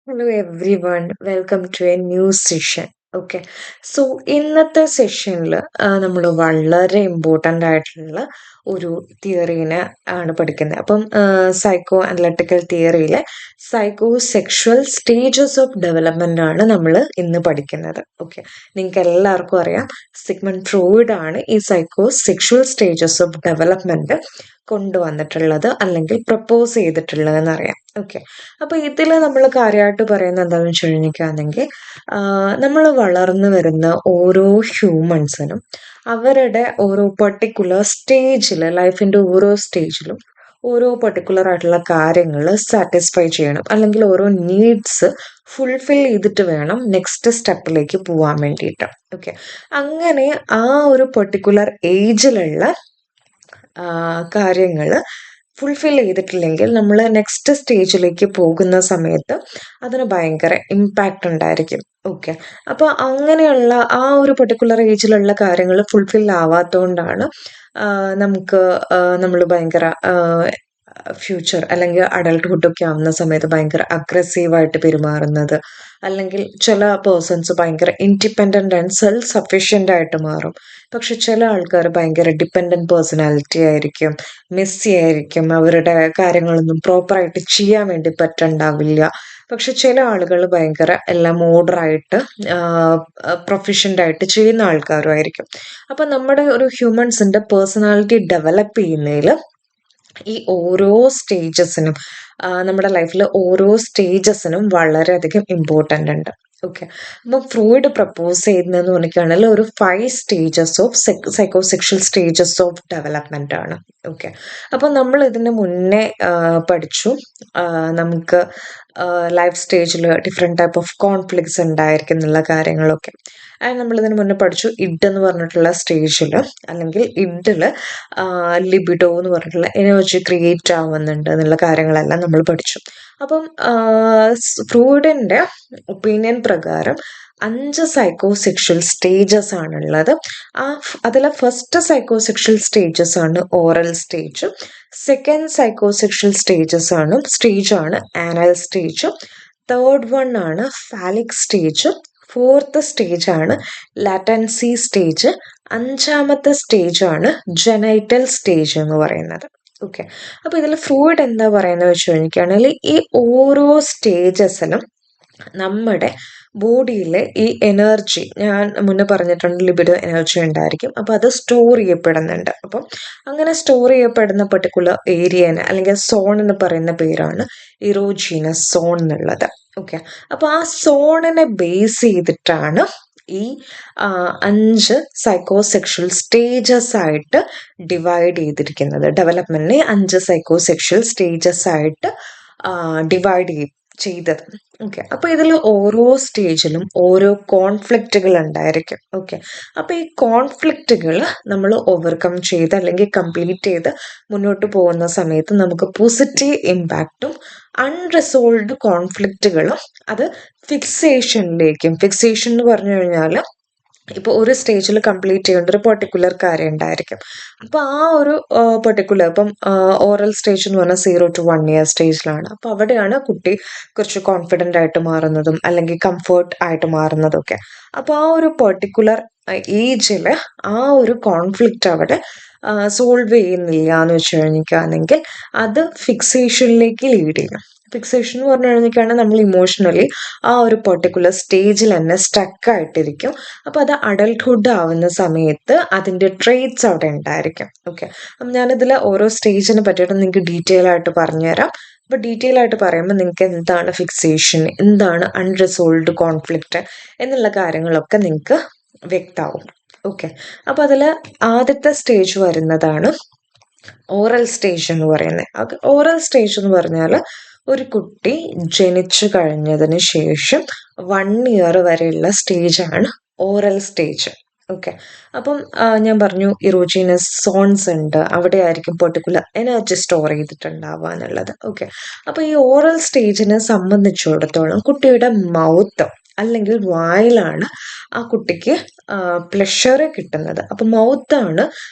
Hello everyone, welcome to a new session. Okay so ഇന്നത്തെ സെഷനിൽ നമ്മൾ വളരെ ഇമ്പോർട്ടൻ്റ് ആയിട്ടുള്ള ഒരു തിയറീനെ ആണ് പഠിക്കുന്നത്. അപ്പം സൈക്കോ അനലറ്റിക്കൽ തിയറിയിലെ psychosexual stages of development ആണ് നമ്മൾ ഇന്ന് പഠിക്കുന്നത്. ഓക്കെ, നിങ്ങൾക്ക് എല്ലാവർക്കും അറിയാം സിഗ്മണ്ട് ഫ്രോയിഡ് ആണ് ഈ psycho sexual stages of development കൊണ്ടുവന്നിട്ടുള്ളത് അല്ലെങ്കിൽ പ്രപ്പോസ് ചെയ്തിട്ടുള്ളതെന്ന് അറിയാം. ഓക്കെ, അപ്പോൾ ഇതിൽ നമ്മൾ കാര്യമായിട്ട് പറയുന്നത് എന്താണെന്ന് വെച്ച് കഴിഞ്ഞിരിക്കുകയാണെങ്കിൽ നമ്മൾ വളർന്നു വരുന്ന ഓരോ ഹ്യൂമൻസിനും അവരുടെ ഓരോ പർട്ടിക്കുലർ സ്റ്റേജിൽ, ലൈഫിൻ്റെ ഓരോ സ്റ്റേജിലും ഓരോ പർട്ടിക്കുലർ ആയിട്ടുള്ള കാര്യങ്ങൾ സാറ്റിസ്ഫൈ ചെയ്യണം, അല്ലെങ്കിൽ ഓരോ നീഡ്സ് ഫുൾഫിൽ ചെയ്തിട്ട് വേണം നെക്സ്റ്റ് സ്റ്റെപ്പിലേക്ക് പോകാൻ വേണ്ടിയിട്ട്. ഓക്കെ, അങ്ങനെ ആ ഒരു പർട്ടിക്കുലർ ഏജിലുള്ള കാര്യങ്ങൾ ഫുൾഫിൽ ചെയ്തിട്ടില്ലെങ്കിൽ നമ്മൾ നെക്സ്റ്റ് സ്റ്റേജിലേക്ക് പോകുന്ന സമയത്ത് അതിന് ഭയങ്കര ഇമ്പാക്റ്റ് ഉണ്ടായിരിക്കും. ഓക്കെ, അപ്പോൾ അങ്ങനെയുള്ള ആ ഒരു പർട്ടിക്കുലർ ഏജിലുള്ള കാര്യങ്ങൾ ഫുൾഫിൽ ആവാത്തതുകൊണ്ടാണ് നമുക്ക് നമ്മൾ ഭയങ്കര ഫ്യൂച്ചർ അല്ലെങ്കിൽ അഡൾട്ട്ഹുഡൊക്കെ ആവുന്ന സമയത്ത് ഭയങ്കര അഗ്രസീവായിട്ട് പെരുമാറുന്നത്, അല്ലെങ്കിൽ ചില പേഴ്സൺസ് ഭയങ്കര ഇൻഡിപെൻഡൻ്റ് ആൻഡ് സെൽഫ് സഫിഷ്യൻ്റ് ആയിട്ട് മാറും. പക്ഷെ ചില ആൾക്കാർ ഭയങ്കര ഡിപ്പെൻഡൻറ്റ് പേഴ്സണാലിറ്റി ആയിരിക്കും, മെസ്സി ആയിരിക്കും, അവരുടെ കാര്യങ്ങളൊന്നും പ്രോപ്പറായിട്ട് ചെയ്യാൻ വേണ്ടി പറ്റുന്നുണ്ടാവില്ല. പക്ഷെ ചില ആളുകൾ ഭയങ്കര എല്ലാം ഓർഡറായിട്ട് പ്രൊഫഷൻ്റ് ആയിട്ട് ചെയ്യുന്ന ആൾക്കാരും ആയിരിക്കും. അപ്പം നമ്മുടെ ഒരു ഹ്യൂമൻസിൻ്റെ പേഴ്സണാലിറ്റി ഡെവലപ്പ് ചെയ്യുന്നതിൽ ഈ ഓരോ സ്റ്റേജസിനും നമ്മുടെ ലൈഫിൽ ഓരോ സ്റ്റേജസിനും വളരെയധികം ഇമ്പോർട്ടൻ്റ് ഉണ്ട്. ഓക്കെ, അപ്പം ഫ്രോയിഡ് പ്രപ്പോസ് ചെയ്യുന്നതെന്ന് പറഞ്ഞിട്ടാണെങ്കിൽ ഒരു 5 stages of psychosexual stages of development ആണ്. ഓക്കെ, അപ്പം നമ്മൾ ഇതിന് മുന്നേ പഠിച്ചു നമുക്ക് ലൈഫ് സ്റ്റേജിൽ ഡിഫറെൻറ്റ് ടൈപ്പ് ഓഫ് കോൺഫ്ലിക്ട്സ് ഉണ്ടായിരിക്കും എന്നുള്ള കാര്യങ്ങളൊക്കെ. അത് നമ്മളിതിന് മുന്നേ പഠിച്ചു. ഇഡ് എന്ന് പറഞ്ഞിട്ടുള്ള സ്റ്റേജിൽ, അല്ലെങ്കിൽ ഇഡിൽ ലിബിഡോ എന്ന് പറഞ്ഞിട്ടുള്ള എനർജി ക്രിയേറ്റ് ആവുന്നുണ്ട് എന്നുള്ള കാര്യങ്ങളെല്ലാം നമ്മൾ പഠിച്ചു. അപ്പം ഫ്രോയിഡിൻ്റെ ഒപ്പീനിയൻ പ്രകാരം 5 സൈക്കോസെക്ഷൽ സ്റ്റേജസ് ആണുള്ളത്. അതിലെ ഫസ്റ്റ് സൈക്കോസെക്ഷൽ സ്റ്റേജസ് ആണ് ഓറൽ സ്റ്റേജ്. സെക്കൻഡ് സൈക്കോസെക്ഷൽ സ്റ്റേജാണ് ആനൽ സ്റ്റേജ്. തേർഡ് വൺ ആണ് ഫാലിക് സ്റ്റേജ്. ഫോർത്ത് സ്റ്റേജ് ആണ് ലാറ്റൻസി സ്റ്റേജ്. അഞ്ചാമത്തെ സ്റ്റേജ് ആണ് ജെനൈറ്റൽ സ്റ്റേജ് എന്ന് പറയുന്നത്. ഓക്കെ, അപ്പോൾ ഇതിൽ ഫ്രോയിഡ് എന്താ പറയുന്നത് വെച്ച് കഴിഞ്ഞിരിക്കുകയാണെങ്കിൽ ഈ ഓരോ സ്റ്റേജസിലും നമ്മുടെ ബോഡിയിലെ ഈ എനർജി, ഞാൻ മുന്നേ പറഞ്ഞിട്ടുണ്ട് ലിബിഡോ എനർജി ഉണ്ടായിരിക്കും, അപ്പോൾ അത് സ്റ്റോർ ചെയ്യപ്പെടുന്നുണ്ട്. അപ്പം അങ്ങനെ സ്റ്റോർ ചെയ്യപ്പെടുന്ന പർട്ടിക്കുലർ ഏരിയനെ അല്ലെങ്കിൽ സോൺ എന്ന് പറയുന്ന പേരാണ് ഇറോജീനസ് സോൺ എന്നുള്ളത്. ഓക്കെ, അപ്പോൾ ആ സോണിനെ ബേസ് ചെയ്തിട്ടാണ് ഈ 5 സൈക്കോസെക്ഷൽ സ്റ്റേജസ് ആയിട്ട് ഡിവൈഡ് ചെയ്തിരിക്കുന്നത്. ഡെവലപ്മെന്റിനെ 5 സൈക്കോസെക്ഷൽ സ്റ്റേജസ് ആയിട്ട് ഡിവൈഡ് ചെയ്തത്. ഓക്കെ, അപ്പോൾ ഇതിൽ ഓരോ സ്റ്റേജിലും ഓരോ കോൺഫ്ലിക്റ്റുകൾ ഉണ്ടായിരിക്കും. ഓക്കെ, അപ്പോൾ ഈ കോൺഫ്ലിക്റ്റുകൾ നമ്മൾ ഓവർകം ചെയ്ത് അല്ലെങ്കിൽ കംപ്ലീറ്റ് ചെയ്ത് മുന്നോട്ട് പോകുന്ന സമയത്ത് നമുക്ക് പോസിറ്റീവ് ഇമ്പാക്റ്റും അൺറിസോൾവ്ഡ് കോൺഫ്ലിക്റ്റുകളും അത് ഫിക്സേഷൻ എന്ന് പറഞ്ഞു കഴിഞ്ഞാൽ ഇപ്പോൾ ഒരു സ്റ്റേജിൽ കംപ്ലീറ്റ് ചെയ്യേണ്ട ഒരു പെർട്ടിക്കുലർ കാര്യം ഉണ്ടായിരിക്കും. അപ്പോൾ ആ ഒരു പെർട്ടിക്കുലർ, ഇപ്പം ഓറൽ സ്റ്റേജ് എന്ന് പറഞ്ഞാൽ 0 to 1 year സ്റ്റേജിലാണ്. അപ്പോൾ അവിടെയാണ് കുട്ടി കുറച്ച് കോൺഫിഡൻ്റ് ആയിട്ട് മാറുന്നതും അല്ലെങ്കിൽ കംഫർട്ട് ആയിട്ട് മാറുന്നതും ഒക്കെ. അപ്പോൾ ആ ഒരു പെർട്ടിക്കുലർ ഏജിൽ ആ ഒരു കോൺഫ്ലിക്റ്റ് അവിടെ സോൾവ് ചെയ്യുന്നില്ല എന്ന് വെച്ച് കഴിഞ്ഞിരിക്കുകയാണെങ്കിൽ അത് ഫിക്സേഷനിലേക്ക് ലീഡ് ചെയ്യും. ഫിക്സേഷൻ എന്ന് പറഞ്ഞു കഴിഞ്ഞിട്ടാണ് നമ്മൾ ഇമോഷണലി ആ ഒരു പെർട്ടിക്കുലർ സ്റ്റേജിൽ തന്നെ സ്റ്റക്കായിട്ടിരിക്കും. അപ്പോൾ അത് അഡൾട്ട്ഹുഡ് ആവുന്ന സമയത്ത് അതിൻ്റെ ട്രേറ്റ്സ് അവിടെ ഉണ്ടായിരിക്കും. ഓക്കെ, അപ്പം ഞാനിതിൽ ഓരോ സ്റ്റേജിനെ പറ്റിയിട്ട് നിങ്ങൾക്ക് ഡീറ്റെയിൽ ആയിട്ട് പറഞ്ഞുതരാം. അപ്പോൾ ഡീറ്റെയിൽ ആയിട്ട് പറയുമ്പോൾ നിങ്ങൾക്ക് എന്താണ് ഫിക്സേഷൻ, എന്താണ് അൺറിസോൾവ്ഡ് കോൺഫ്ലിക്റ്റ് എന്നുള്ള കാര്യങ്ങളൊക്കെ നിങ്ങൾക്ക് വ്യക്തമാവും. ഓക്കെ, അപ്പോൾ അതിൽ ആദ്യത്തെ സ്റ്റേജ് വരുന്നതാണ് ഓറൽ സ്റ്റേജ് എന്ന് പറയുന്നത്. ഓറൽ സ്റ്റേജ് എന്ന് പറഞ്ഞാൽ ഒരു കുട്ടി ജനിച്ചു കഴിഞ്ഞതിന് ശേഷം 1 year വരെയുള്ള സ്റ്റേജാണ് ഓറൽ സ്റ്റേജ്. ഓക്കെ, അപ്പം ഞാൻ പറഞ്ഞു ഇറോജീനസ് സോൺസ് ഉണ്ട്, അവിടെ ആയിരിക്കും പെർട്ടിക്കുലർ എനർജി സ്റ്റോർ ചെയ്തിട്ടുണ്ടാവുക എന്നുള്ളത്. ഓക്കെ, അപ്പോൾ ഈ ഓറൽ സ്റ്റേജിനെ സംബന്ധിച്ചിടത്തോളം കുട്ടിയുടെ മൗത്ത് അല്ലെങ്കിൽ വായിലാണ് ആ കുട്ടിക്ക് പ്ലഷർ കിട്ടുന്നത്. അപ്പം മൗത്താണ്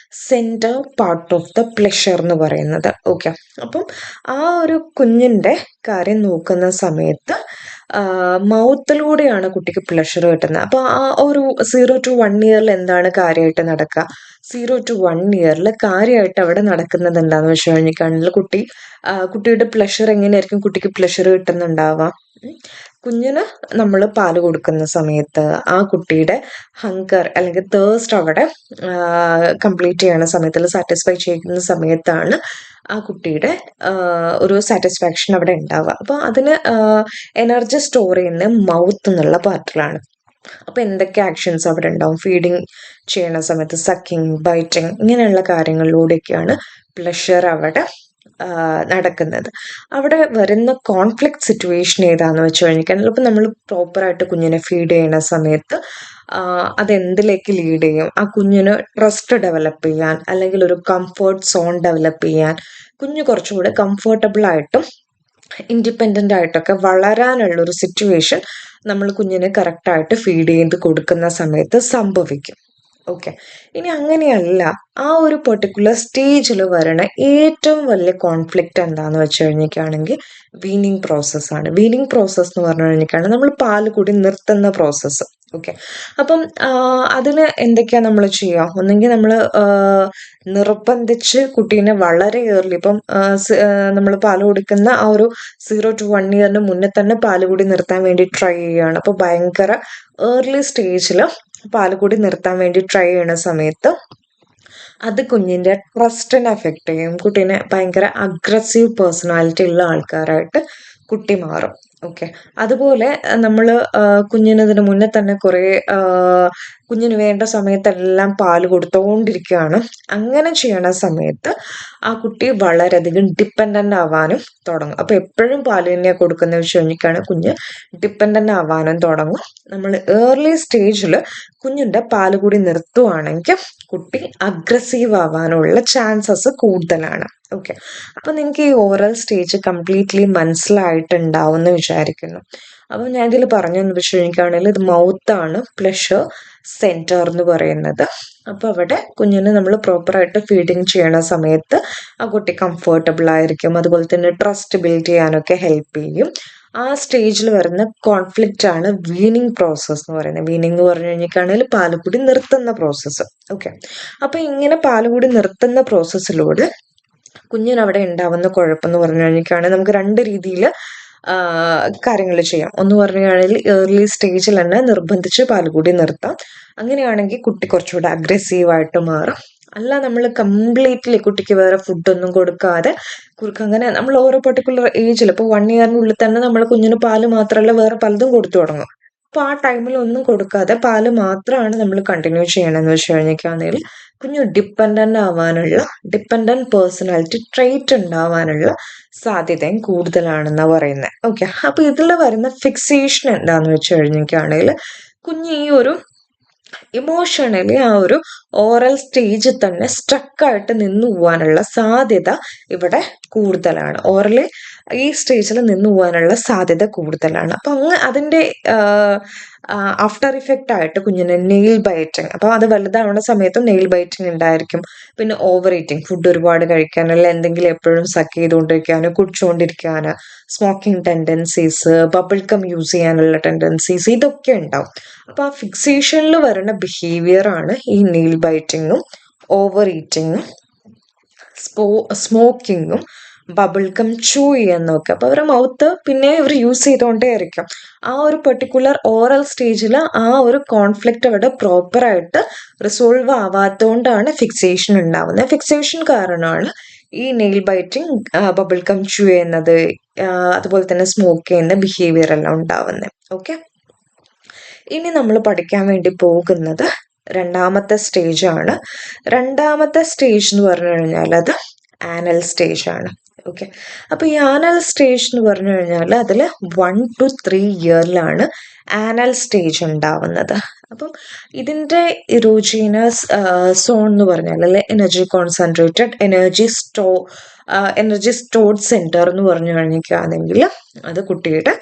centre part of the pleasure എന്ന് പറയുന്നത്. ഓക്കെ, അപ്പം ആ ഒരു കുഞ്ഞിൻ്റെ കാര്യം നോക്കുന്ന സമയത്ത് മൗത്തിലൂടെയാണ് കുട്ടിക്ക് പ്ലഷർ കിട്ടുന്നത്. അപ്പോൾ ആ ഒരു 0 to 1 ഇയറിൽ എന്താണ് കാര്യമായിട്ട് നടക്കുക? 0 to 1 ഇയറിൽ കാര്യമായിട്ട് അവിടെ നടക്കുന്നത് എന്താണെന്ന് വെച്ച് കഴിഞ്ഞിട്ടാണെങ്കിൽ കുട്ടിയുടെ പ്ലഷർ എങ്ങനെയായിരിക്കും കുട്ടിക്ക് പ്ലഷർ കിട്ടുന്നുണ്ടാവുക? കുഞ്ഞിന് നമ്മൾ പാല് കൊടുക്കുന്ന സമയത്ത് ആ കുട്ടിയുടെ ഹങ്കർ അല്ലെങ്കിൽ തേഴ്സ്റ്റ് അവിടെ കംപ്ലീറ്റ് ചെയ്യുന്ന സമയത്ത്, സാറ്റിസ്ഫൈ ചെയ്യുന്ന സമയത്താണ് ആ കുട്ടിയുടെ ഒരു സാറ്റിസ്ഫാക്ഷൻ അവിടെ ഉണ്ടാവുക. അപ്പോൾ അതിന് എനർജി സ്റ്റോർ ചെയ്യുന്ന മൗത്ത് എന്നുള്ള പാർട്ടിലാണ്. അപ്പോൾ എന്തൊക്കെ ആക്ഷൻസ് അവിടെ ഉണ്ടാവും? ഫീഡിങ് ചെയ്യുന്ന സമയത്ത് സക്കിങ്, ബൈറ്റിങ്, ഇങ്ങനെയുള്ള കാര്യങ്ങളിലൂടെയൊക്കെയാണ് പ്ലഷർ അവിടെ നടക്കുന്നത്. അവിടെ വരുന്ന കോൺഫ്ലിക്റ്റ് സിറ്റുവേഷൻ ഏതാണെന്ന് വെച്ച് കഴിഞ്ഞാൽ, ഇപ്പം നമ്മൾ പ്രോപ്പറായിട്ട് കുഞ്ഞിനെ ഫീഡ് ചെയ്യുന്ന സമയത്ത് അതെന്തിലേക്ക് ലീഡ് ചെയ്യും? ആ കുഞ്ഞിന് ട്രസ്റ്റ് ഡെവലപ്പ് ചെയ്യാൻ, അല്ലെങ്കിൽ ഒരു കംഫർട്ട് സോൺ ഡെവലപ്പ് ചെയ്യാൻ, കുഞ്ഞ് കുറച്ചുകൂടെ കംഫർട്ടബിൾ ആയിട്ടും ഇൻഡിപെൻഡൻ്റ് ആയിട്ടൊക്കെ വളരാനുള്ളൊരു സിറ്റുവേഷൻ നമ്മൾ കുഞ്ഞിന് കറക്റ്റായിട്ട് ഫീഡ് ചെയ്ത് കൊടുക്കുന്ന സമയത്ത് സംഭവിക്കും. ഓക്കെ. ഇനി അങ്ങനെയല്ല, ആ ഒരു പെർട്ടിക്കുലർ സ്റ്റേജിൽ വരണ ഏറ്റവും വലിയ കോൺഫ്ലിക്റ്റ് എന്താന്ന് വെച്ച് കഴിഞ്ഞിട്ടാണെങ്കിൽ വീനിങ് പ്രോസസ്സാണ്. വീനിങ് പ്രോസസ്സ് എന്ന് പറഞ്ഞു കഴിഞ്ഞിട്ടാണ് നമ്മൾ പാല് കൂടി നിർത്തുന്ന പ്രോസസ്സ്. ഓക്കെ. അപ്പം അതിന് എന്തൊക്കെയാണ് നമ്മൾ ചെയ്യുക? ഒന്നെങ്കിൽ നമ്മൾ നിർബന്ധിച്ച് കുട്ടീനെ വളരെ ഏർലി, ഇപ്പം നമ്മൾ പാല് കൊടുക്കുന്ന ആ ഒരു 0 to 1 ഇയറിന് മുന്നേ തന്നെ പാല് കൂടി നിർത്താൻ വേണ്ടി ട്രൈ ചെയ്യുകയാണ്. അപ്പോൾ ഭയങ്കര ഏർലി സ്റ്റേജിൽ പാല് കൂടി നിർത്താൻ വേണ്ടി ട്രൈ ചെയ്യണ സമയത്ത് അത് കുഞ്ഞിൻ്റെ ട്രസ്റ്റിനെ അഫക്റ്റ് ചെയ്യും. കുട്ടീനെ ഭയങ്കര അഗ്രസീവ് പേഴ്സണാലിറ്റി ഉള്ള ആൾക്കാരായിട്ട് കുട്ടി മാറും. ഓക്കെ. അതുപോലെ നമ്മൾ കുഞ്ഞിനതിന് മുന്നേ തന്നെ കുറേ കുഞ്ഞിന് വേണ്ട സമയത്തെല്ലാം പാല് കൊടുത്തുകൊണ്ടിരിക്കുകയാണ്. അങ്ങനെ ചെയ്യണ സമയത്ത് ആ കുട്ടി വളരെയധികം ഡിപ്പെൻഡൻ്റ് ആവാനും തുടങ്ങും. അപ്പോൾ എപ്പോഴും പാല് തന്നെയാണ് കൊടുക്കുന്നത് വെച്ച് കഴിഞ്ഞിട്ടാണ് കുഞ്ഞ് ഡിപ്പെൻഡൻ്റ് ആവാനും തുടങ്ങും. നമ്മൾ ഏർലി സ്റ്റേജിൽ കുഞ്ഞിൻ്റെ പാല് കൂടി നിർത്തുവാണെങ്കിൽ കുട്ടി അഗ്രസീവ് ആവാനുള്ള ചാൻസസ് കൂടുതലാണ്. ഓക്കെ. അപ്പം നിങ്ങൾക്ക് ഈ ഓറൽ സ്റ്റേജ് കംപ്ലീറ്റ്ലി മനസ്സിലായിട്ടുണ്ടാവും എന്ന് വിചാരിക്കുന്നു. അപ്പം ഞാൻ ഇതിൽ പറഞ്ഞെന്ന് വെച്ച് കഴിഞ്ഞിട്ടാണെങ്കിൽ ഇത് മൗത്താണ് പ്ലഷർ സെൻറ്റർ എന്ന് പറയുന്നത്. അപ്പോൾ അവിടെ കുഞ്ഞിന് നമ്മൾ പ്രോപ്പറായിട്ട് ഫീഡിങ് ചെയ്യണ സമയത്ത് ആ കുട്ടി കംഫർട്ടബിൾ ആയിരിക്കും. അതുപോലെ തന്നെ ട്രസ്റ്റ് ബിൽഡ് ചെയ്യാനൊക്കെ ഹെൽപ്പ് ചെയ്യും. ആ സ്റ്റേജിൽ വരുന്ന കോൺഫ്ലിക്റ്റ് ആണ് വീനിങ് പ്രോസസ്സ് എന്ന് പറയുന്നത്. വീനിങ് എന്ന് പറഞ്ഞു കഴിഞ്ഞിട്ടാണെങ്കിൽ പാലുകൂടി നിർത്തുന്ന പ്രോസസ്സ്. ഓക്കെ. അപ്പോൾ ഇങ്ങനെ പാലുകൂടി നിർത്തുന്ന പ്രോസസ്സിലൂടെ കുഞ്ഞിനവിടെ ഉണ്ടാവുന്ന കുഴപ്പമെന്ന് പറഞ്ഞു കഴിഞ്ഞിട്ടാണെങ്കിൽ നമുക്ക് രണ്ട് രീതിയിൽ കാര്യങ്ങൾ ചെയ്യാം. ഒന്ന് പറഞ്ഞു കഴിഞ്ഞാൽ ഏർലി സ്റ്റേജിൽ തന്നെ നിർബന്ധിച്ച് പാലുകൂടി നിർത്താം. അങ്ങനെയാണെങ്കിൽ കുട്ടി കുറച്ചുകൂടെ അഗ്രസീവായിട്ട് മാറും. അല്ല, നമ്മൾ കംപ്ലീറ്റ്ലി കുട്ടിക്ക് വേറെ ഫുഡൊന്നും കൊടുക്കാതെ അങ്ങനെ നമ്മൾ ഓരോ പെർട്ടിക്കുലർ ഏജിൽ, ഇപ്പോൾ 1 ഇയറിനുള്ളിൽ തന്നെ നമ്മൾ കുഞ്ഞിന് പാല് മാത്രമല്ല വേറെ പലതും കൊടുത്തു തുടങ്ങും. അപ്പോൾ ആ ടൈമിൽ ഒന്നും കൊടുക്കാതെ പാല് മാത്രമാണ് നമ്മൾ കണ്ടിന്യൂ ചെയ്യണമെന്ന് വെച്ച് കഴിഞ്ഞിട്ടാണെങ്കിൽ കുഞ്ഞ് ഡിപ്പെൻഡൻറ്റ് പേഴ്സണാലിറ്റി ട്രെയിറ്റ് ഉണ്ടാവാനുള്ള സാധ്യതയും കൂടുതലാണെന്നാണ് പറയുന്നത്. ഓക്കെ. അപ്പോൾ ഇതിൽ വരുന്ന ഫിക്സേഷൻ എന്താണെന്ന് വെച്ച് കഴിഞ്ഞിട്ടാണെങ്കിൽ കുഞ്ഞ് ഈ ഒരു ഇമോഷണലി ആ ഒരു ഓറൽ സ്റ്റേജിൽ തന്നെ സ്ട്രക്കായിട്ട് നിന്നു പോകാനുള്ള സാധ്യത ഇവിടെ കൂടുതലാണ്. ഓറലി ഈ സ്റ്റേജിൽ നിന്നു പോകാനുള്ള സാധ്യത കൂടുതലാണ്. അപ്പം അതിൻ്റെ ആഫ്റ്റർ ഇഫക്റ്റ് ആയിട്ട് കുഞ്ഞിന് നെയിൽ ബൈറ്റിങ്, അപ്പോൾ അത് വലുതാവുന്ന സമയത്തും നെയിൽ ബൈറ്റിങ് ഉണ്ടായിരിക്കും. പിന്നെ ഓവർ ഈറ്റിങ്, ഫുഡ് ഒരുപാട് കഴിക്കാനുള്ള, എന്തെങ്കിലും എപ്പോഴും സക്ക് ചെയ്തുകൊണ്ടിരിക്കാൻ, കുടിച്ചുകൊണ്ടിരിക്കാൻ, smoking tendencies, bubble gum use ചെയ്യാനുള്ള ടെൻഡൻസീസ്, ഇതൊക്കെ ഉണ്ടാവും. അപ്പോൾ ആ ഫിക്സേഷനിൽ വരുന്ന ബിഹേവിയർ ആണ് ഈ നെയിൽ ബൈറ്റിങ്ങും ഓവർ ഈറ്റിങ്ങും സ്മോക്കിങ്ങും ബബിൾ കം ചൂ ചെയ്യാൻ നോക്കുക. അപ്പോൾ അവരുടെ മൗത്ത് പിന്നെ ഇവർ യൂസ് ചെയ്തുകൊണ്ടേ ആയിരിക്കും. ആ ഒരു പെർട്ടിക്കുലർ ഓറൽ സ്റ്റേജിൽ ആ ഒരു കോൺഫ്ലിക്റ്റ് അവിടെ പ്രോപ്പറായിട്ട് റിസോൾവ് ആവാത്തതുകൊണ്ടാണ് ഫിക്സേഷൻ ഉണ്ടാവുന്നത്. ഫിക്സേഷൻ കാരണമാണ് ഈ നെയിൽ ബൈറ്റിങ്, ബബിൾ കം ചൂ ചെയ്യുന്നത്, അതുപോലെ തന്നെ സ്മോക്ക് ചെയ്യുന്ന ബിഹേവിയർ എല്ലാം ഉണ്ടാവുന്നത്. ഓക്കെ. ഇനി നമ്മൾ പഠിക്കാൻ വേണ്ടി പോകുന്നത് രണ്ടാമത്തെ സ്റ്റേജാണ്. രണ്ടാമത്തെ സ്റ്റേജ് എന്ന് പറഞ്ഞു കഴിഞ്ഞാൽ അത് ആനൽ സ്റ്റേജ് ആണ്. ഓക്കെ. അപ്പോൾ ഈ ആനൽ സ്റ്റേജ് എന്ന് പറഞ്ഞു കഴിഞ്ഞാൽ അതിൽ 1 to 3 ഇയറിലാണ് ആനൽ സ്റ്റേജ് ഉണ്ടാവുന്നത്. അപ്പം ഇതിൻ്റെ ഇറോജീനസ് സോൺ എന്ന് പറഞ്ഞാൽ അല്ലെ energy concentrated energy stored centre എന്ന് പറഞ്ഞു കഴിഞ്ഞിട്ടാണെങ്കിൽ അത് കുട്ടിയുടെ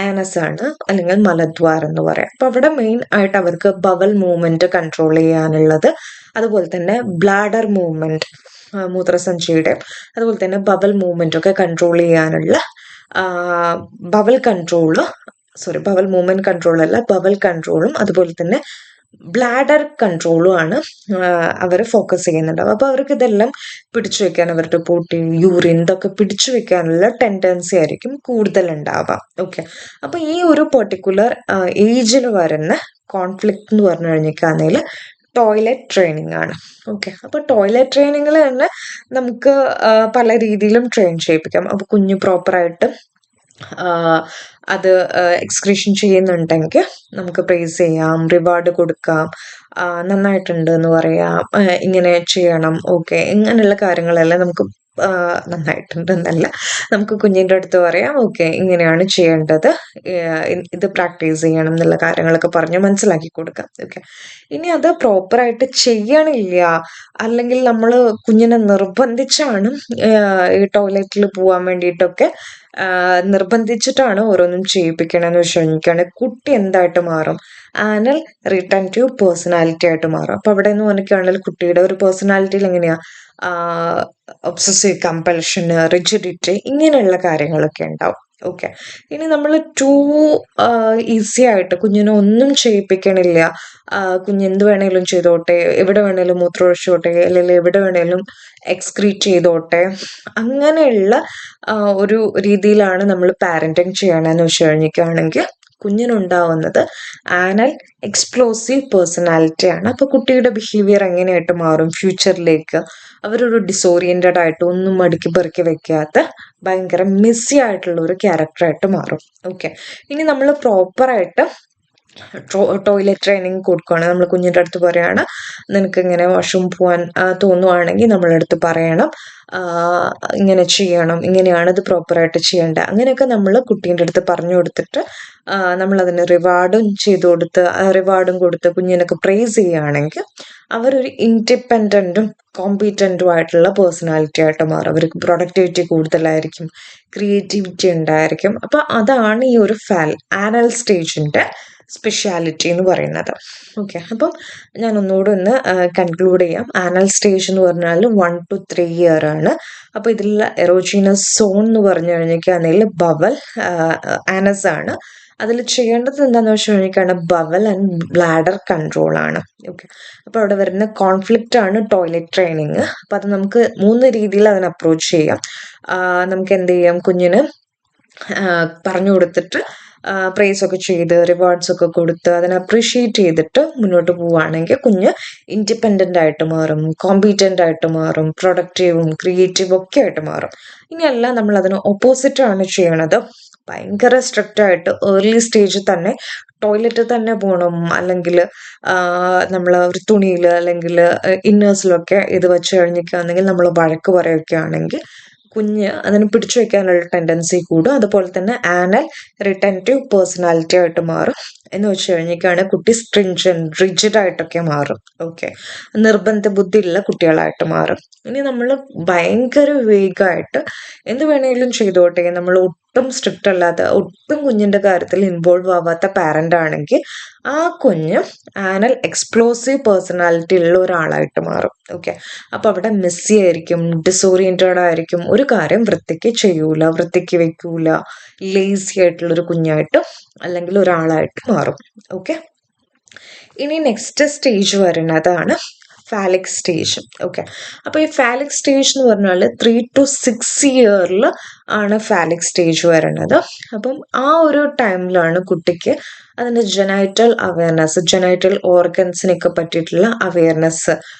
ആനസ് ആണ്, അല്ലെങ്കിൽ മലദ്വാരം എന്ന് പറയാം. അപ്പോൾ അവിടെ മെയിൻ ആയിട്ട് അവർക്ക് ബവൽ മൂവ്മെന്റ് കൺട്രോൾ ചെയ്യാനുള്ളത്, അതുപോലെ തന്നെ ബ്ലാഡർ മൂവ്മെന്റ്, മൂത്രസഞ്ചിയുടെ അതുപോലെ തന്നെ ബവൽ മൂവ്മെന്റ് ഒക്കെ കൺട്രോൾ ചെയ്യാനുള്ള bowel control bowel movement control അല്ല, ബവൽ കൺട്രോളും അതുപോലെ തന്നെ ബ്ലാഡർ കൺട്രോളും ആണ് അവർ ഫോക്കസ് ചെയ്യുന്നുണ്ടാവും. അപ്പോൾ അവർക്ക് ഇതെല്ലാം പിടിച്ചു വെക്കാൻ, അവരുടെ പൊട്ടി, യൂറിൻ ഇതൊക്കെ പിടിച്ചു വെക്കാനുള്ള ടെൻഡൻസി ആയിരിക്കും കൂടുതൽ ഉണ്ടാവാം. ഓക്കെ, അപ്പോൾ ഈ ഒരു പെർട്ടിക്കുലർ ഏജിൽ വരുന്ന കോൺഫ്ലിക്റ്റ് എന്ന് പറഞ്ഞു കഴിഞ്ഞിട്ടാണെങ്കിൽ ടോയ്ലറ്റ് ട്രെയിനിങ് ആണ്. ഓക്കെ, അപ്പോൾ ടോയ്ലറ്റ് ട്രെയിനിങ്ങിൽ തന്നെ നമുക്ക് പല രീതിയിലും ട്രെയിൻ ചെയ്യിപ്പിക്കാം. അപ്പോൾ കുഞ്ഞ് പ്രോപ്പറായിട്ട് അത് എക്സ്ക്രീഷൻ ചെയ്യുന്നുണ്ടെങ്കിൽ നമുക്ക് പ്രൈസ് ചെയ്യാം, റിവാർഡ് കൊടുക്കാം, നന്നായിട്ടുണ്ട് എന്ന് പറയാം, ഇങ്ങനെ ചെയ്യണം, ഓക്കെ, ഇങ്ങനെയുള്ള കാര്യങ്ങളെല്ലാം നമുക്ക് നന്നായിട്ടുണ്ട് എന്നല്ല, നമുക്ക് കുഞ്ഞിൻ്റെ അടുത്ത് പറയാം, ഓക്കെ ഇങ്ങനെയാണ് ചെയ്യേണ്ടത്, ഇത് പ്രാക്ടീസ് ചെയ്യണം എന്നുള്ള കാര്യങ്ങളൊക്കെ പറഞ്ഞ് മനസ്സിലാക്കി കൊടുക്കാം. ഓക്കെ, ഇനി അത് പ്രോപ്പറായിട്ട് ചെയ്യണില്ല, അല്ലെങ്കിൽ നമ്മൾ കുഞ്ഞിനെ നിർബന്ധിച്ചാണ് ഈ ടോയ്ലറ്റിൽ പോകാൻ വേണ്ടിയിട്ടൊക്കെ നിർബന്ധിച്ചിട്ടാണ് ഓരോന്നും ചെയ്യിപ്പിക്കണമെന്ന് വിശ്വസിക്കുകയാണ്, കുട്ടി എന്തായിട്ട് മാറും? ആനൽ റിട്ടൻറ്റീവ് പേഴ്സണാലിറ്റി ആയിട്ട് മാറും. അപ്പോൾ അവിടെ നിന്ന് നോക്കുകയാണെങ്കിൽ കുട്ടിയുടെ ഒരു പേഴ്സണാലിറ്റിയിൽ എങ്ങനെയാ ഒബ്സസീവ് കമ്പൽഷൻ, റിജിഡിറ്റി, ഇങ്ങനെയുള്ള കാര്യങ്ങളൊക്കെ ഉണ്ടാവും. ഓക്കെ, ഇനി നമ്മൾ ടൂ ഈസി ആയിട്ട് കുഞ്ഞിനെ ഒന്നും ചെയ്യിപ്പിക്കണില്ല, കുഞ്ഞെന്ത് വേണേലും ചെയ്തോട്ടെ, എവിടെ വേണേലും മൂത്രമൊഴിച്ചോട്ടെ, അല്ലെങ്കിൽ എവിടെ വേണേലും എക്സ്ക്രീറ്റ് ചെയ്തോട്ടെ, അങ്ങനെയുള്ള ഒരു രീതിയിലാണ് നമ്മൾ പാരന്റിങ് ചെയ്യണമെന്ന് വെച്ച് കഴിഞ്ഞിട്ടാണെങ്കിൽ കുഞ്ഞിനുണ്ടാവുന്നത് ആനൽ എക്സ്പ്ലോസീവ് പേഴ്സണാലിറ്റിയാണ്. അപ്പോൾ കുട്ടിയുടെ ബിഹേവിയർ എങ്ങനെയായിട്ട് മാറും ഫ്യൂച്ചറിലേക്ക്? അവരൊരു ഡിസോറിയൻറ്റഡ് ആയിട്ട് ഒന്നും മടുക്കി പെറുക്കി വെക്കാത്ത ഭയങ്കര മെസ്സി ആയിട്ടുള്ള ഒരു ക്യാരക്ടറായിട്ട് മാറും. ഓക്കെ, ഇനി നമ്മൾ പ്രോപ്പറായിട്ട് ടോയ്ലറ്റ് ട്രെയിനിങ് കൊടുക്കുകയാണ്. നമ്മൾ കുഞ്ഞിൻ്റെ അടുത്ത് പറയുകയാണ്, നിനക്ക് ഇങ്ങനെ വാഷ്റൂം പോകാൻ തോന്നുവാണെങ്കിൽ നമ്മളടുത്ത് പറയണം, ഇങ്ങനെ ചെയ്യണം, ഇങ്ങനെയാണ് ഇത് പ്രോപ്പറായിട്ട് ചെയ്യേണ്ടത്, അങ്ങനെയൊക്കെ നമ്മൾ കുട്ടീൻ്റെ അടുത്ത് പറഞ്ഞു കൊടുത്തിട്ട് നമ്മളതിന് റിവാർഡും ചെയ്തു കൊടുത്ത് റിവാർഡും കൊടുത്ത് കുഞ്ഞിനൊക്കെ പ്രൈസ് ചെയ്യുകയാണെങ്കിൽ അവരൊരു ഇൻഡിപെൻഡൻറ്റും കോമ്പീറ്റൻറ്റും ആയിട്ടുള്ള പേഴ്സണാലിറ്റി ആയിട്ട് മാറും. അവർക്ക് പ്രൊഡക്ടിവിറ്റി കൂടുതലായിരിക്കും, ക്രിയേറ്റിവിറ്റി ഉണ്ടായിരിക്കും. അപ്പോൾ അതാണ് ഈ ഒരു ആനൽ സ്റ്റേജിൻ്റെ സ്പെഷ്യാലിറ്റി എന്ന് പറയുന്നത്. ഓക്കെ, അപ്പം ഞാൻ ഒന്നുകൂടെ ഒന്ന് കൺക്ലൂഡ് ചെയ്യാം. ആനൽ സ്റ്റേജ് എന്ന് പറഞ്ഞാൽ 1 to 3 ഇയർ ആണ്. അപ്പോൾ ഇതിലുള്ള എറോജീനസ് സോൺ എന്ന് പറഞ്ഞു കഴിഞ്ഞിട്ടാണെങ്കിൽ ബവൽ ആനസ് ആണ്. അതിൽ ചെയ്യേണ്ടത് എന്താണെന്ന് വെച്ച് കഴിഞ്ഞാൽ ബവൽ ആൻഡ് ബ്ലാഡർ കൺട്രോൾ ആണ്. ഓക്കെ, അപ്പോൾ അവിടെ വരുന്ന കോൺഫ്ലിക്റ്റ് ആണ് ടോയ്ലറ്റ് ട്രെയിനിങ്. അപ്പം അത് നമുക്ക് 3 രീതിയിൽ അതിനെ അപ്രോച്ച് ചെയ്യാം. നമുക്ക് എന്ത് ചെയ്യാം, കുഞ്ഞിന് പറഞ്ഞു കൊടുത്തിട്ട് പ്രൈസ് ഒക്കെ ചെയ്ത് റിവാർഡ്സ് ഒക്കെ കൊടുത്ത് അതിനെ അപ്രീഷിയേറ്റ് ചെയ്തിട്ട് മുന്നോട്ട് പോവുകയാണെങ്കിൽ കുഞ്ഞ് ഇൻഡിപെൻഡൻ്റ് ആയിട്ട് മാറും, കോമ്പീറ്റൻ്റ് ആയിട്ട് മാറും, പ്രൊഡക്റ്റീവും ക്രിയേറ്റീവും ഒക്കെ ആയിട്ട് മാറും. ഇനിയല്ല നമ്മൾ അതിന് ഓപ്പോസിറ്റാണ് ചെയ്യണത്, ഭയങ്കര സ്ട്രിക്റ്റ് ആയിട്ട് ഏർലി സ്റ്റേജിൽ തന്നെ ടോയ്ലറ്റിൽ തന്നെ പോകണം, അല്ലെങ്കിൽ നമ്മൾ ഒരു തുണിയിൽ അല്ലെങ്കിൽ ഇന്നേഴ്സിലൊക്കെ ഇത് വെച്ച് കഴിഞ്ഞിട്ടാണെങ്കിൽ നമ്മൾ വഴക്ക് പറയുകയാണെങ്കിൽ കുഞ്ഞ് അതിന് പിടിച്ചു വയ്ക്കാനുള്ള ടെൻഡൻസി കൂടും. അതുപോലെ തന്നെ ആനൽ റിട്ടൻറ്റീവ് പേഴ്സണാലിറ്റി ആയിട്ട് മാറും. എന്ന് വെച്ച് കഴിഞ്ഞിട്ടാണ് കുട്ടി റിജിഡ് ആയിട്ടൊക്കെ മാറും. ഓക്കെ, നിർബന്ധ ബുദ്ധിയുള്ള കുട്ടികളായിട്ട് മാറും. ഇനി നമ്മൾ ഭയങ്കര വേഗമായിട്ട് എന്ത് വേണമെങ്കിലും ചെയ്തോട്ടെ, നമ്മൾ ഒട്ടും സ്ട്രിക്റ്റ് അല്ലാത്ത, ഒട്ടും കുഞ്ഞിൻ്റെ കാര്യത്തിൽ ഇൻവോൾവ് ആവാത്ത പാരൻ്റ് ആണെങ്കിൽ ആ കുഞ്ഞ് ആനൽ എക്സ്പ്ലോസീവ് പേഴ്സണാലിറ്റി ഉള്ള ഒരാളായിട്ട് മാറും. ഓക്കെ, അപ്പോൾ അവിടെ മെസ്സി ആയിരിക്കും, ഡിസോറിയൻറ്റഡ് ആയിരിക്കും, ഒരു കാര്യം വൃത്തിക്ക് ചെയ്യൂല, വൃത്തിക്ക് വെക്കൂല, ലേസി ആയിട്ടുള്ളൊരു കുഞ്ഞായിട്ട് അല്ലെങ്കിൽ ഒരാളായിട്ട് മാറും. ഓക്കെ, ഇനി നെക്സ്റ്റ് സ്റ്റേജ് വരുന്നതാണ് ഫാലിക് സ്റ്റേജ്. ഓക്കെ, അപ്പോൾ ഈ ഫാലിക് സ്റ്റേജ് എന്ന് പറഞ്ഞാൽ 3 to 6 ഇയറിൽ ആണ് ഫാലിക് സ്റ്റേജ് വരുന്നത്. അപ്പം ആ ഒരു ടൈമിലാണ് കുട്ടിക്ക് അതിൻ്റെ ജെനൈറ്റൽ അവയർനെസ്, ജെനൈറ്റൽ ഓർഗൻസിനൊക്കെ പറ്റിയിട്ടുള്ള അവയർനെസ്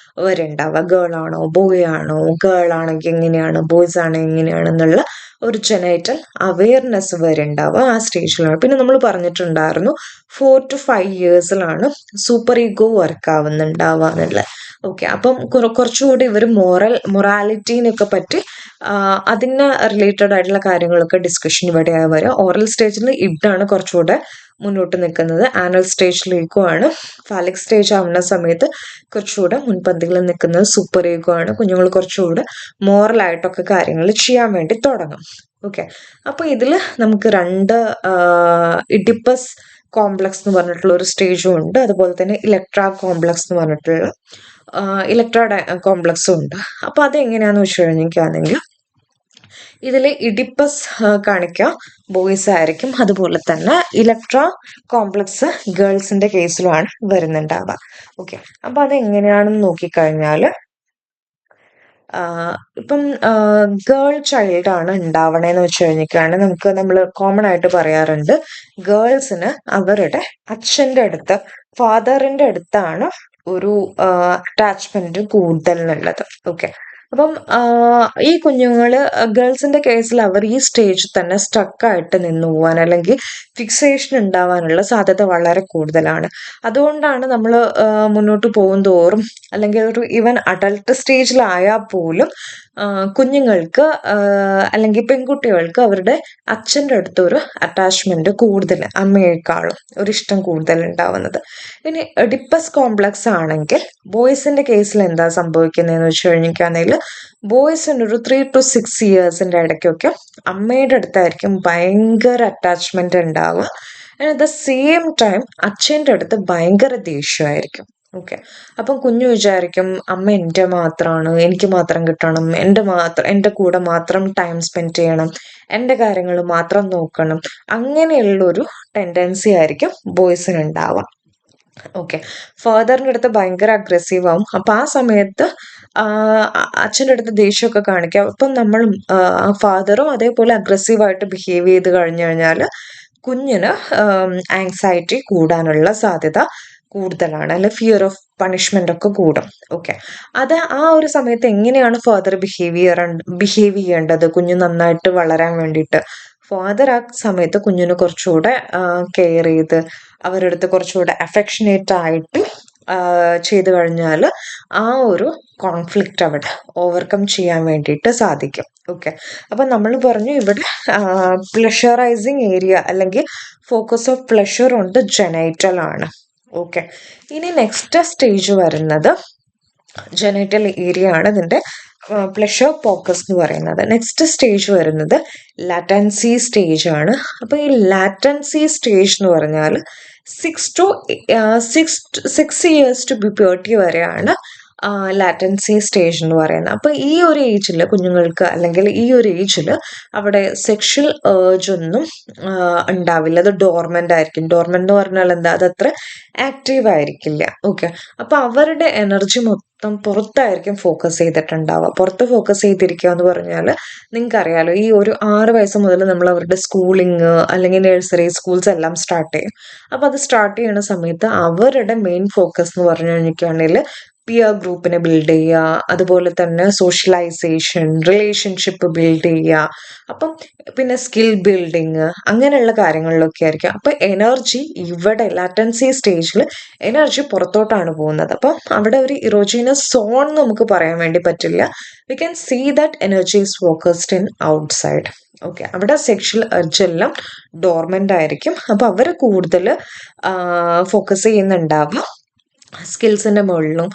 വരുന്നുണ്ടാവുക. ഗേൾ ആണോ ബോയ് ആണോ, ഗേൾ ആണെങ്കിൽ എങ്ങനെയാണ്, ബോയ്സ് ആണെങ്കിൽ എങ്ങനെയാണെന്നുള്ള ഒരു ജെനൈറ്റൽ അവയർനെസ് വരുന്നുണ്ടാവുക ആ സ്റ്റേജിലാണ്. പിന്നെ നമ്മൾ പറഞ്ഞിട്ടുണ്ടായിരുന്നു 4 to 5 ഇയേഴ്സിലാണ് സൂപ്പർ ഈഗോ വർക്ക് ആവുന്നുണ്ടാവുക എന്നുള്ളത്. ഓക്കെ, അപ്പം കുറച്ചുകൂടി ഇവർ മൊറാലിറ്റീനൊക്കെ പറ്റി അതിന് റിലേറ്റഡ് ആയിട്ടുള്ള കാര്യങ്ങളൊക്കെ ഡിസ്കഷൻ ഇവിടെ വരിക. ഓറൽ സ്റ്റേജിൽ ഇഡാണ് കുറച്ചുകൂടെ മുന്നോട്ട് നിൽക്കുന്നത്, ആനൽ സ്റ്റേജിലേക്കും ആണ്. ഫാലിക് സ്റ്റേജ് ആവുന്ന സമയത്ത് കുറച്ചുകൂടെ മുൻപന്തികളിൽ നിൽക്കുന്നത് സൂപ്പർ ഈഗോ ആണ്. കുഞ്ഞുങ്ങൾ കുറച്ചുകൂടെ മോറലായിട്ടൊക്കെ കാര്യങ്ങൾ ചെയ്യാൻ വേണ്ടി തുടങ്ങും. ഓക്കെ, അപ്പോൾ ഇതിൽ നമുക്ക് 2 ഇഡിപ്പസ് കോംപ്ലക്സ് എന്ന് പറഞ്ഞിട്ടുള്ള ഒരു സ്റ്റേജും ഉണ്ട്, അതുപോലെ തന്നെ ഇലക്ട്ര കോംപ്ലക്സ് എന്ന് പറഞ്ഞിട്ടുള്ള ഇലക്ട്ര കോംപ്ലക്സും ഉണ്ട്. അപ്പോൾ അതെങ്ങനെയാണെന്ന് വെച്ച് കഴിഞ്ഞിട്ടാണെങ്കിൽ ഇതിൽ ഇഡിപ്പസ് കാണിക്കുക ബോയ്സ് ആയിരിക്കും. അതുപോലെ തന്നെ ഇലക്ട്ര കോംപ്ലക്സ് ഗേൾസിന്റെ കേസിലുമാണ് വരുന്നുണ്ടാവുക. ഓക്കെ, അപ്പൊ അതെങ്ങനെയാണെന്ന് നോക്കിക്കഴിഞ്ഞാൽ ഇപ്പം ഗേൾ ചൈൽഡ് ആണ് ഉണ്ടാവണേന്ന് വെച്ച് കഴിഞ്ഞിട്ടാണ് നമ്മൾ കോമൺ ആയിട്ട് പറയാറുണ്ട്, ഗേൾസിന് അവരുടെ അച്ഛൻ്റെ അടുത്ത് ഫാദറിന്റെ അടുത്താണ് ഒരു അറ്റാച്ച്മെന്റ് കൂടുതൽ എന്നുള്ളത്. ഓക്കെ, അപ്പം ഈ കുഞ്ഞുങ്ങള് ഗേൾസിന്റെ കേസിൽ അവർ ഈ സ്റ്റേജിൽ തന്നെ സ്റ്റക്കായിട്ട് നിന്ന് പോവാൻ അല്ലെങ്കിൽ ഫിക്സേഷൻ ഉണ്ടാവാനുള്ള സാധ്യത വളരെ കൂടുതലാണ്. അതുകൊണ്ടാണ് നമ്മൾ മുന്നോട്ട് പോകും തോറും അല്ലെങ്കിൽ ഒരു ഈവൻ അഡൾട്ട് സ്റ്റേജിലായാൽ പോലും കുഞ്ഞുങ്ങൾക്ക് അല്ലെങ്കിൽ പെൺകുട്ടികൾക്ക് അവരുടെ അച്ഛൻ്റെ അടുത്ത് ഒരു അറ്റാച്ച്മെന്റ് കൂടുതൽ, അമ്മയേക്കാളും ഒരു ഇഷ്ടം കൂടുതൽ ഉണ്ടാവുന്നത്. ഇനി എഡിപ്പസ് കോംപ്ലക്സ് ആണെങ്കിൽ ബോയ്സിന്റെ കേസിൽ എന്താ സംഭവിക്കുന്നതെന്ന് വെച്ച് കഴിഞ്ഞിട്ടാണെങ്കിൽ ബോയ്സിന് ഒരു 3 to 6 ഇയേഴ്സിന്റെ ഇടയ്ക്കൊക്കെ അമ്മയുടെ അടുത്തായിരിക്കും ഭയങ്കര അറ്റാച്ച്മെന്റ് ഉണ്ടാവുക. അറ്റ് ദ സെയിം ടൈം അച്ഛൻ്റെ അടുത്ത് ഭയങ്കര ദേഷ്യമായിരിക്കും. ഓക്കെ, അപ്പം കുഞ്ഞു വിചാരിക്കും അമ്മ എൻ്റെ മാത്രമാണ്, എനിക്ക് മാത്രം കിട്ടണം, എൻ്റെ കൂടെ മാത്രം ടൈം സ്പെൻഡ് ചെയ്യണം, എൻ്റെ കാര്യങ്ങൾ മാത്രം നോക്കണം. അങ്ങനെയുള്ളൊരു ടെൻഡൻസി ആയിരിക്കും ബോയ്സിന് ഉണ്ടാവുക. ഓക്കെ, ഫാദറിൻ്റെ അടുത്ത് ഭയങ്കര അഗ്രസീവ് ആവും. അപ്പം ആ സമയത്ത് അച്ഛൻ്റെ അടുത്ത് ദേഷ്യമൊക്കെ കാണിക്കാം. അപ്പം നമ്മൾ ഫാദറും അതേപോലെ അഗ്രസീവായിട്ട് ബിഹേവ് ചെയ്ത് കഴിഞ്ഞു കഴിഞ്ഞാൽ കുഞ്ഞിന് ആങ്സൈറ്റി കൂടാനുള്ള സാധ്യത കൂടുതലാണ്, അല്ലെ ഫിയർ ഓഫ് പണിഷ്മെന്റ് ഒക്കെ കൂടും. ഓക്കെ, അത് ആ ഒരു സമയത്ത് എങ്ങനെയാണ് ഫാദർ ബിഹേവ് ചെയ്യേണ്ടത് കുഞ്ഞ് നന്നായിട്ട് വളരാൻ വേണ്ടിയിട്ട്? ഫാദർ ആ സമയത്ത് കുഞ്ഞിന് കുറച്ചുകൂടെ കെയർ ചെയ്ത് അവരുടെ അടുത്ത് കുറച്ചുകൂടെ അഫെക്ഷനേറ്റ് ആയിട്ട് ചെയ്തു കഴിഞ്ഞാൽ ആ ഒരു കോൺഫ്ലിക്റ്റ് അവിടെ ഓവർകം ചെയ്യാൻ വേണ്ടിയിട്ട് സാധിക്കും. ഓക്കെ, അപ്പം നമ്മൾ പറഞ്ഞു ഇവിടെ പ്ലഷറൈസിങ് ഏരിയ അല്ലെങ്കിൽ focus of pleasure on the genital ആണ്. ഓക്കെ, ഇനി നെക്സ്റ്റ് സ്റ്റേജ് വരുന്നത് ജെനൈറ്റൽ ഏരിയ ആണ്, ഇതിൻ്റെ പ്ലഷർ ഫോക്കസ് എന്ന് പറയുന്നത്. നെക്സ്റ്റ് സ്റ്റേജ് വരുന്നത് ലാറ്റൻസി സ്റ്റേജ് ആണ്. അപ്പോൾ ഈ ലാറ്റൻസി സ്റ്റേജ് എന്ന് പറഞ്ഞാൽ 6 ഇയേഴ്സ് ടു പ്യൂബർട്ടി വരെയാണ് ലാറ്റൻസി സ്റ്റേജ് എന്ന് പറയുന്നത്. അപ്പോൾ ഈ ഒരു ഏജിൽ കുഞ്ഞുങ്ങൾക്ക് അല്ലെങ്കിൽ ഈ ഒരു ഏജിൽ അവിടെ സെക്ഷൽ ഏർജ് ഒന്നും ഉണ്ടാവില്ല. അത് ഡോർമെന്റ് ആയിരിക്കും. ഡോർമെന്റ് എന്ന് പറഞ്ഞാൽ എന്താ, അതത്ര ആക്റ്റീവ് ആയിരിക്കില്ല. ഓക്കെ, അപ്പോൾ അവരുടെ എനർജി മൊത്തം പുറത്തായിരിക്കും ഫോക്കസ് ചെയ്തിട്ടുണ്ടാവുക. പുറത്ത് ഫോക്കസ് ചെയ്തിരിക്കുക എന്ന് പറഞ്ഞാൽ നിങ്ങൾക്കറിയാലോ, ഈ ഒരു 6 വയസ്സ് മുതൽ നമ്മൾ അവരുടെ സ്കൂളിങ് അല്ലെങ്കിൽ നഴ്സറി സ്കൂൾസ് എല്ലാം സ്റ്റാർട്ട് ചെയ്യും. അപ്പോൾ അത് സ്റ്റാർട്ട് ചെയ്യുന്ന സമയത്ത് അവരുടെ മെയിൻ ഫോക്കസ് എന്ന് പറഞ്ഞു കഴിഞ്ഞിട്ടാണെങ്കിൽ പിയർ ഗ്രൂപ്പിനെ ബിൽഡ് ചെയ്യുക, അതുപോലെ തന്നെ സോഷ്യലൈസേഷൻ, റിലേഷൻഷിപ്പ് ബിൽഡ് ചെയ്യുക, അപ്പം പിന്നെ സ്കിൽ ബിൽഡിങ്, അങ്ങനെയുള്ള കാര്യങ്ങളിലൊക്കെ ആയിരിക്കും. അപ്പം എനർജി ഇവിടെ ലാറ്റൻസി സ്റ്റേജിൽ എനർജി പുറത്തോട്ടാണ് പോകുന്നത്. അപ്പം അവിടെ ഒരു ഇറോജീനസ് സോൺ നമുക്ക് പറയാൻ വേണ്ടി പറ്റില്ല. We can see that energy is focused in outside. Okay, അവിടെ സെക്ഷൽ എർജ് എല്ലാം ഡോർമെന്റ് ആയിരിക്കും. അപ്പം അവർ കൂടുതൽ ഫോക്കസ് ചെയ്യുന്നുണ്ടാവുക സ്കിൽസിന്റെ മുകളിലും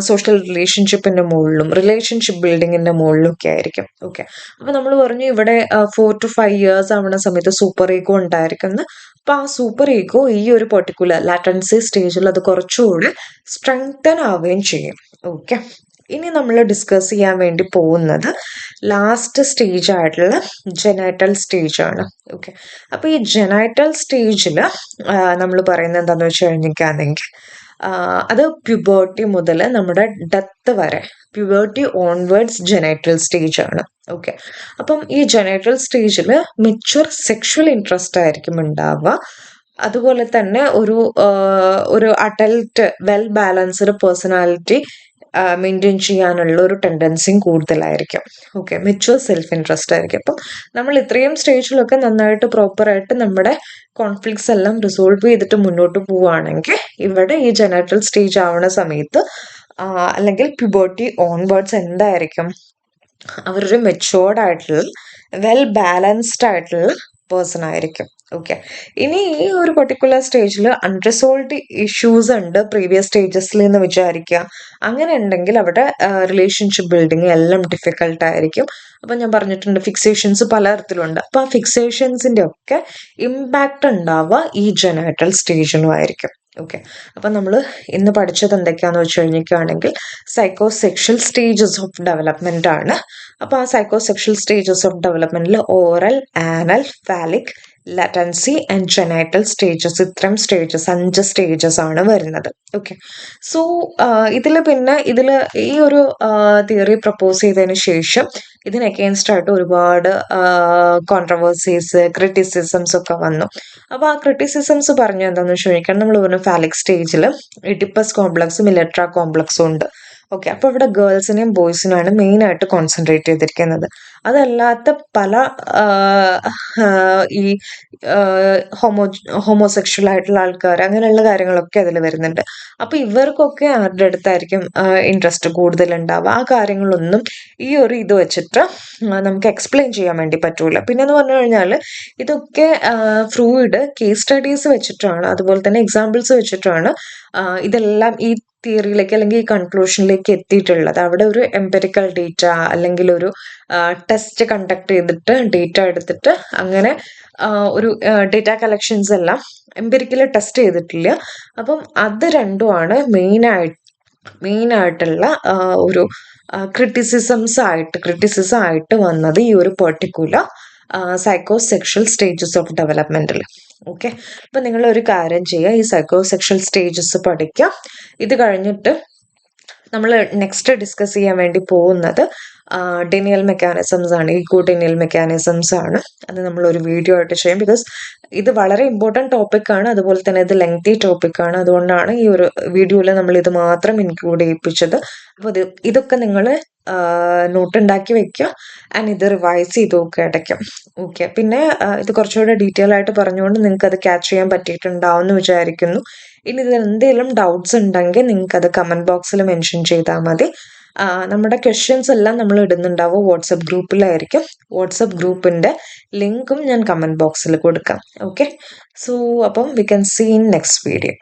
സോഷ്യൽ റിലേഷൻഷിപ്പിന്റെ മുകളിലും റിലേഷൻഷിപ്പ് ബിൽഡിങ്ങിന്റെ മുകളിലും ഒക്കെ ആയിരിക്കും. ഓക്കെ, അപ്പൊ നമ്മൾ പറഞ്ഞു ഇവിടെ 4 to 5 ഇയേഴ്സ് ആവുന്ന സമയത്ത് സൂപ്പർ ഈഗോ ഉണ്ടായിരിക്കുന്നത്. അപ്പൊ ആ സൂപ്പർ ഈഗോ ഈ ഒരു പെർട്ടിക്കുലർ ലാറ്റൻസി സ്റ്റേജിൽ അത് കുറച്ചുകൂടി സ്ട്രെങ്തൻ ആവുകയും ചെയ്യും. ഓക്കെ, ഇനി നമ്മൾ ഡിസ്കസ് ചെയ്യാൻ വേണ്ടി പോകുന്നത് ലാസ്റ്റ് സ്റ്റേജ് ആയിട്ടുള്ള ജെനൈറ്റൽ സ്റ്റേജ് ആണ്. ഓക്കെ, അപ്പൊ ഈ ജെനൈറ്റൽ സ്റ്റേജിൽ നമ്മൾ പറയുന്നത് എന്താണെന്ന് വെച്ച് കഴിഞ്ഞിട്ടാണെങ്കിൽ അത് പ്യൂബർട്ടി മുതൽ നമ്മുടെ ഡെത്ത് വരെ, പ്യൂബർട്ടി ഓൺവേർഡ്സ് ജെനൈറ്റൽ സ്റ്റേജ് ആണ്. ഓക്കെ, അപ്പം ഈ ജെനൈറ്റൽ സ്റ്റേജിൽ മെച്യൂർ സെക്ഷൽ ഇൻട്രസ്റ്റ് ആയിരിക്കും ഉണ്ടാവുക. അതുപോലെ തന്നെ ഒരു adult well balanced personality maintain ചെയ്യാനുള്ള ഒരു ടെൻഡൻസിയും കൂടുതലായിരിക്കും. ഓക്കെ, മെച്യൂർ സെൽഫ് ഇൻട്രസ്റ്റ് ആയിരിക്കും. അപ്പം നമ്മൾ ഇത്രയും സ്റ്റേജിലൊക്കെ നന്നായിട്ട് പ്രോപ്പറായിട്ട് നമ്മുടെ കോൺഫ്ലിക്ട്സ് എല്ലാം റിസോൾവ് ചെയ്തിട്ട് മുന്നോട്ട് പോവുകയാണെങ്കിൽ ഇവിടെ ഈ ജെനൈറ്റൽ സ്റ്റേജ് ആവുന്ന സമയത്ത് അല്ലെങ്കിൽ പ്യൂബർട്ടി ഓൺവേർഡ്സ് എന്തായിരിക്കും, അവരൊരു മെച്യൂർഡ് ആയിട്ടുള്ള വെൽ ബാലൻസ്ഡ് ആയിട്ടുള്ള പേഴ്സൺ ആയിരിക്കും. ഓക്കെ, ഇനി ഈ ഒരു പെർട്ടിക്കുലർ സ്റ്റേജിൽ അൺറിസോൾവ്ഡ് ഇഷ്യൂസ് ഉണ്ട് പ്രീവിയസ് സ്റ്റേജസിൽ എന്ന് വിചാരിക്കുക. അങ്ങനെ ഉണ്ടെങ്കിൽ അവിടെ റിലേഷൻഷിപ്പ് ബിൽഡിങ് എല്ലാം ഡിഫിക്കൽട്ട് ആയിരിക്കും. അപ്പം ഞാൻ പറഞ്ഞിട്ടുണ്ട് ഫിക്സേഷൻസ് പലതരത്തിലുണ്ട്. അപ്പം ആ ഫിക്സേഷൻസിൻ്റെ ഒക്കെ ഇമ്പാക്റ്റ് ഉണ്ടാവുക ഈ ജെനൈറ്റൽ സ്റ്റേജിനും ആയിരിക്കും. ഓക്കെ, അപ്പം നമ്മൾ ഇന്ന് പഠിച്ചത് എന്തൊക്കെയാണെന്ന് വെച്ച് കഴിഞ്ഞിരിക്കുകയാണെങ്കിൽ സൈക്കോസെക്ഷൽ സ്റ്റേജസ് ഓഫ് ഡെവലപ്മെൻ്റ് ആണ്. അപ്പോൾ ആ സൈക്കോസെക്ഷൽ സ്റ്റേജസ് ഓഫ് ഡെവലപ്മെൻറ്റിൽ oral, anal, phallic, latency and genital stages, ഇത്രയും സ്റ്റേജസ് 5 സ്റ്റേജസ് ആണ് വരുന്നത്. ഓക്കെ, സോ പിന്നെ ഇതിൽ ഈ ഒരു തിയറി പ്രപ്പോസ് ചെയ്തതിന് ശേഷം ഇതിന് അഗെയിൻസ്റ്റ് ആയിട്ട് ഒരുപാട് കോൺട്രവേഴ്സീസ്, ക്രിറ്റിസിസംസ് ഒക്കെ വന്നു. അപ്പോൾ ആ ക്രിറ്റിസിസംസ് പറഞ്ഞു എന്താണെന്ന് വെച്ച് കഴിഞ്ഞാൽ നമ്മൾ പറഞ്ഞു ഫാലിക് സ്റ്റേജിൽ ഇഡിപ്പസ് കോംപ്ലക്സും ഇലക്ട്ര കോംപ്ലക്സും ഉണ്ട്. ഓക്കെ, അപ്പോൾ ഇവിടെ ഗേൾസിനെയും ബോയ്സിനാണ് മെയിനായിട്ട് കോൺസെൻട്രേറ്റ് ചെയ്തിരിക്കുന്നത്. അതല്ലാത്ത പല ഈ ഹോമോസെക്ഷൽ ആയിട്ടുള്ള ആൾക്കാർ, അങ്ങനെയുള്ള കാര്യങ്ങളൊക്കെ അതിൽ വരുന്നുണ്ട്. അപ്പോൾ ഇവർക്കൊക്കെ ആരുടെ അടുത്തായിരിക്കും ഇൻട്രസ്റ്റ് കൂടുതലുണ്ടാവുക? ആ കാര്യങ്ങളൊന്നും ഈ ഒരു ഇത് വെച്ചിട്ട് നമുക്ക് എക്സ്പ്ലെയിൻ ചെയ്യാൻ വേണ്ടി പറ്റൂല. പിന്നെന്ന് പറഞ്ഞു കഴിഞ്ഞാൽ ഇതൊക്കെ ഫ്രൂയിഡ് കേസ് സ്റ്റഡീസ് വെച്ചിട്ടാണ്, അതുപോലെ തന്നെ എക്സാമ്പിൾസ് വെച്ചിട്ടാണ് ഇതെല്ലാം ഈ തിയറിയിലേക്ക് അല്ലെങ്കിൽ ഈ കൺക്ലൂഷനിലേക്ക് എത്തിയിട്ടുള്ളത്. അവിടെ ഒരു എംപെരിക്കൽ ഡേറ്റ അല്ലെങ്കിൽ ഒരു ടെസ്റ്റ് കണ്ടക്ട് ചെയ്തിട്ട് ഡേറ്റ എടുത്തിട്ട് അങ്ങനെ ഒരു ഡേറ്റ കളക്ഷൻസ് എല്ലാം എംപെരിക്കലി ടെസ്റ്റ് ചെയ്തിട്ടില്ല. അപ്പം അത് രണ്ടുമാണ് മെയിനായിട്ടുള്ള ഒരു ക്രിറ്റിസിസം ആയിട്ട് വന്നത് ഈ ഒരു പെർട്ടിക്കുലർ സൈക്കോസെക്ഷൽ സ്റ്റേജസ് ഓഫ് ഡെവലപ്മെൻറ്റിൽ. ഓക്കെ, അപ്പം നിങ്ങളൊരു കാര്യം ചെയ്യുക, ഈ സൈക്കോസെക്ഷൽ സ്റ്റേജസ് പഠിക്കുക. ഇത് കഴിഞ്ഞിട്ട് നമ്മൾ നെക്സ്റ്റ് ഡിസ്കസ് ചെയ്യാൻ വേണ്ടി പോകുന്നത് ഡെനിയൽ മെക്കാനിസംസ് ആണ്, ഈഗോ ഡെനിയൽ മെക്കാനിസംസ് ആണ്. അത് നമ്മളൊരു വീഡിയോ ആയിട്ട് ചെയ്യും. ബിക്കോസ് ഇത് വളരെ ഇമ്പോർട്ടൻറ്റ് ടോപ്പിക്കാണ്, അതുപോലെ തന്നെ ഇത് ലെങ്തി ടോപ്പിക്കാണ്. അതുകൊണ്ടാണ് ഈ ഒരു വീഡിയോയിൽ നമ്മൾ ഇത് മാത്രം ഇൻക്ലൂഡ് ചെയ്യിപ്പിച്ചത്. അപ്പോൾ ഇതൊക്കെ നിങ്ങൾ നോട്ട് ഉണ്ടാക്കി വെക്കുക ആൻഡ് ഇത് റിവൈസ് ചെയ്ത് നോക്കുക ഇടയ്ക്ക്. ഓക്കെ, പിന്നെ ഇത് കുറച്ചുകൂടെ ഡീറ്റെയിൽ ആയിട്ട് പറഞ്ഞുകൊണ്ട് നിങ്ങൾക്ക് അത് ക്യാച്ച് ചെയ്യാൻ പറ്റിയിട്ടുണ്ടാവും എന്ന് വിചാരിക്കുന്നു. ഇനി ഇതിൽ എന്തെങ്കിലും ഡൗട്ട്സ് ഉണ്ടെങ്കിൽ നിങ്ങൾക്ക് അത് കമൻറ്റ് ബോക്സിൽ മെൻഷൻ ചെയ്താൽ മതി. നമ്മുടെ ക്വസ്റ്റ്യൻസ് എല്ലാം നമ്മൾ ഇടുന്നുണ്ടാവും വാട്സപ്പ് ഗ്രൂപ്പിലായിരിക്കും. വാട്സപ്പ് ഗ്രൂപ്പിൻ്റെ ലിങ്കും ഞാൻ കമൻറ്റ് ബോക്സിൽ കൊടുക്കാം. ഓക്കെ, സോ അപ്പം we can see in next video.